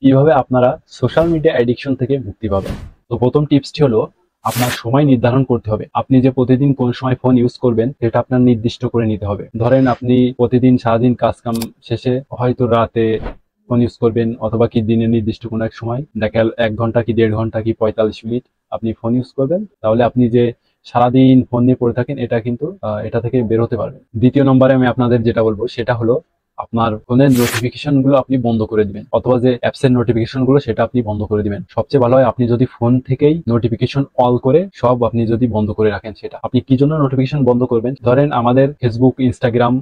কিভাবে আপনারা social media addiction থেকে মুক্তি পাবেন। তো প্রথম টিপসটি হলো আপনার সময় নির্ধারণ করতে হবে। আপনি যে প্রতিদিন কোন সময় ফোন ইউজ করবেন সেটা আপনার নির্দিষ্ট করে নিতে হবে। ধরেন আপনি প্রতিদিন সারাদিন কাজ কাম শেষে হয়তো রাতে ফোন ইউজ করবেন, অথবা কি দিনের নির্দিষ্ট কোনো এক সময় দেখা গেল 1 ঘন্টা কি 1.5 ঘন্টা কি 45 মিনিট আপনি ফোন ইউজ করবেন। তাহলে আপনি যে সারাদিন ফোন নিয়ে পড়ে থাকেন এটা কিন্তু এটা থেকে বের হতে পারবেন। দ্বিতীয় নম্বরে আমি আপনাদের যেটা বলবো সেটা হলো আপনার ফোনের নোটিফিকেশন গুলো আপনি বন্ধ করে দিবেন, অথবা যে অ্যাপস এর নোটিফিকেশন গুলো সেটা আপনি বন্ধ করে দিবেন। সবচেয়ে ভালো হয় আপনি যদি ফোন থেকেই নোটিফিকেশন অল করে সব আপনি যদি বন্ধ করে রাখেন। সেটা আপনি কি জন্য নোটিফিকেশন বন্ধ করবেন? ধরেন আমাদের ফেসবুক, ইনস্টাগ্রাম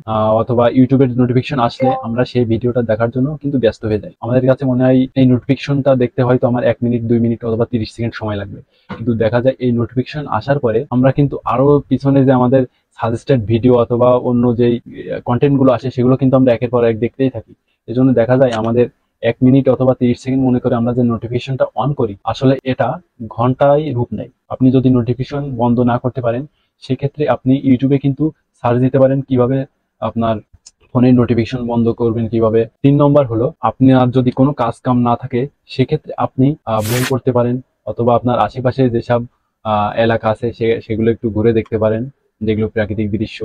অথবা ইউটিউবের নোটিফিকেশন আসলে আমরা সেই ভিডিওটা দেখার জন্য কিন্তু ব্যস্ত হয়ে যাই। আমাদের কাছে মনে হয় এই নোটিফিকেশনটা দেখতে হয়তো আমার 1 মিনিট 2 মিনিট অথবা 30 সেকেন্ড সময় লাগবে, কিন্তু দেখা যায় এই নোটিফিকেশন আসার পরে আমরা কিন্তু আরো পিছনে যে আমাদের সাজেস্টেড ভিডিও অথবা অন্য যেই কন্টেন্ট গুলো আসে সেগুলো কিন্তু আমরা একের পর এক দেখতেই থাকি। এজন্য দেখা যায় আমাদের 1 মিনিট অথবা 30 সেকেন্ড মনে করে আমরা যে নোটিফিকেশনটা অন করি, আসলে এটা ঘন্টায় রূপ নেয়। আপনি যদি নোটিফিকেশন বন্ধ না করতে পারেন সেক্ষেত্রে আপনি ইউটিউবে কিন্তু সার্চ দিতে পারেন কিভাবে আপনার ফোনের নোটিফিকেশন বন্ধ করবেন কিভাবে। 3 নম্বর হলো আপনার যদি কোনো কাজ কাম না থাকে সেক্ষেত্রে আপনি বই পড়তে পারেন, অথবা আপনার আশেপাশে যেসব এলাকা আছে সেগুলো একটু ঘুরে দেখতে পারেন, যেগুলো প্রাকৃতিক দৃশ্য,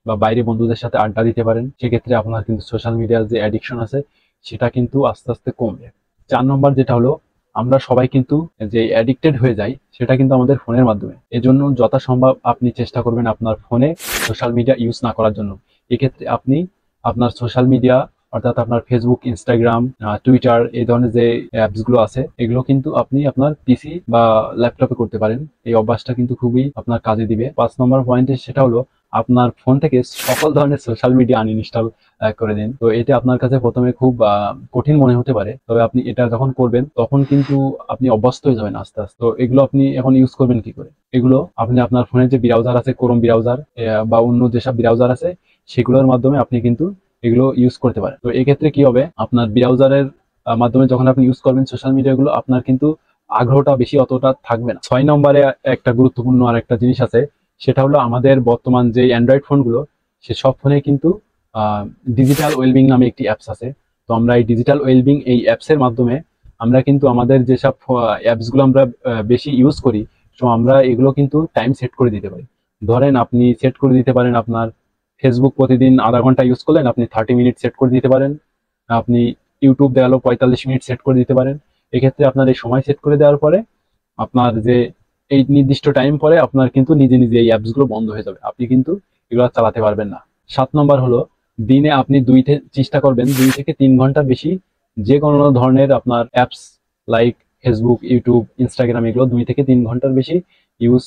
বা বাইরে বন্ধুদের সাথে আড্ডা দিতে পারেন। সেক্ষেত্রে আপনার কিন্তু সোশ্যাল মিডিয়ার যে অ্যাডিকশন আছে সেটা কিন্তু আস্তে আস্তে কমবে। 4 নম্বর যেটা হলো আমরা সবাই কিন্তু যে অ্যাডিক্টেড হয়ে যাই সেটা কিন্তু আমাদের ফোনের মাধ্যমে। এজন্য যথাসম্ভব আপনি চেষ্টা করবেন আপনার ফোনে সোশ্যাল মিডিয়া ইউজ না করার জন্য। এক্ষেত্রে আপনি আপনার সোশ্যাল মিডিয়া অর্থাৎ আপনার ফেসবুক, ইনস্টাগ্রাম, টুইটার এই ধরনের যে অ্যাপস গুলো আছে এগুলো কিন্তু আপনি আপনার পিসি বা ল্যাপটপে করতে পারেন। এই অভ্যাসটা কিন্তু খুবই আপনার কাজে দিবে। 5 নম্বর পয়েন্টে সেটা হলো আপনার ফোন থেকে সকল ধরনের সোশ্যাল মিডিয়া আনইনস্টল করে দিন। তো এটা আপনার কাছে প্রথমে খুব কঠিন মনে হতে পারে, তবে আপনি এটা যখন করবেন তখন কিন্তু আপনি অভ্যস্ত হয়ে যাবেন আস্তে আস্তে। তো এগুলো আপনি এখন ইউজ করবেন কি করে? এগুলো আপনি আপনার ফোনের যে ব্রাউজার আছে, ক্রোম ব্রাউজার বা অন্য যেসব ব্রাউজার আছে সেগুলোর মাধ্যমে আপনি কিন্তু এগুলো ইউজ করতে পারেন। তো এক্ষেত্রে কি হবে, আপনার ব্রাউজারের মাধ্যমে যখন আপনি ইউজ করবেন সোশ্যাল মিডিয়া গুলো, আপনার কিন্তু আগ্রহটা বেশি অতটা থাকবে না। 6 নম্বরে একটা গুরুত্বপূর্ণ আর একটা জিনিস আছে, সেটা হলো আমাদের বর্তমান যে অ্যান্ড্রয়েড ফোনগুলো সে সব ফোনে কিন্তু ডিজিটাল ওয়েলবিং নামে একটি অ্যাপস আছে। তো আমরা এই ডিজিটাল ওয়েলবিং এই অ্যাপস এর মাধ্যমে আমরা কিন্তু আমাদের যেসব অ্যাপস গুলো আমরা বেশি ইউজ করি, তো আমরা এগুলো কিন্তু টাইম সেট করে দিতে পারি। ধরেন আপনি সেট করে দিতে পারেন আপনার ফেসবুক প্রতিদিন আধা ঘন্টা ইউজ করলেন, আপনি 30 মিনিট সেট করে দিতে পারেন। আপনি ইউটিউব দেখালো 45 মিনিট সেট করে দিতে পারেন। এক্ষেত্রে আপনার এই সময় সেট করে দেওয়ার পরে আপনার যে এই নির্দিষ্ট টাইম পরে আপনার কিন্তু নিজে নিজে এই অ্যাপস গুলো বন্ধ হয়ে যাবে, আপনি কিন্তু এগুলো আর চালাতে পারবেন না। 7 নম্বর হলো দিনে আপনি চেষ্টা করবেন 2 থেকে 3 ঘন্টার বেশি যে কোনো ধরনের আপনার apps like Facebook, YouTube, Instagram এগুলো 2 থেকে 3 ঘন্টার বেশি ইউজ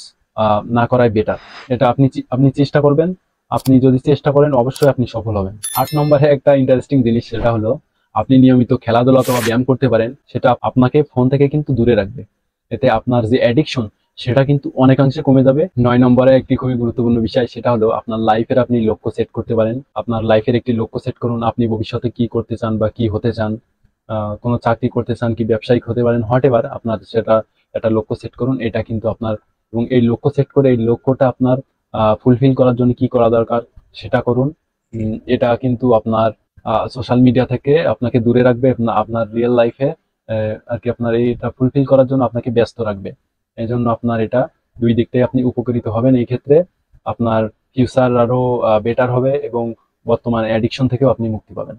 না করাই বেটার। এটা আপনি চেষ্টা করবেন। আপনি যদি চেষ্টা করেন অবশ্যই আপনি সফল হবেন। 8 নম্বরে একটা ইন্টারেস্টিং জিনিস, সেটা হলো আপনি নিয়মিত খেলাধুলা অথবা ব্যায়াম করতে পারেন, সেটা আপনাকে ফোন থেকে কিন্তু দূরে রাখবে। এতে আপনার যে অ্যাডিকশন সেটা কিন্তু অনেকাংশে কমে যাবে। 9 নম্বরে একটি খুবই গুরুত্বপূর্ণ বিষয়, সেটা হলো আপনার লাইফের আপনি লক্ষ্য সেট করতে পারেন। আপনার লাইফের একটি লক্ষ্য সেট করুন, আপনি ভবিষ্যতে কি করতে চান বা কি হতে চান। কোনো চাকরি করতে চান কি ব্যবসায়িক হতে পারেন, হোয়াট এভার আপনার সেটা একটা লক্ষ্য সেট করুন। এটা কিন্তু আপনার, এবং এই লক্ষ্য সেট করে এই লক্ষ্যটা আপনার ফুলফিল করার জন্য কি করা দরকার সেটা করুন। এটা কিন্তু আপনার সোশ্যাল মিডিয়া থেকে আপনাকে দূরে রাখবে, আপনার রিয়েল লাইফে আর কি আপনার এইটা ফুলফিল করার জন্য আপনাকে ব্যস্ত রাখবে। এই জন্য আপনার এটা দুই দিকটাই আপনি উপকৃত হবেন। এই ক্ষেত্রে আপনার ফিউচার আরো বেটার হবে এবং বর্তমান অ্যাডিকশন থেকেও আপনি মুক্তি পাবেন।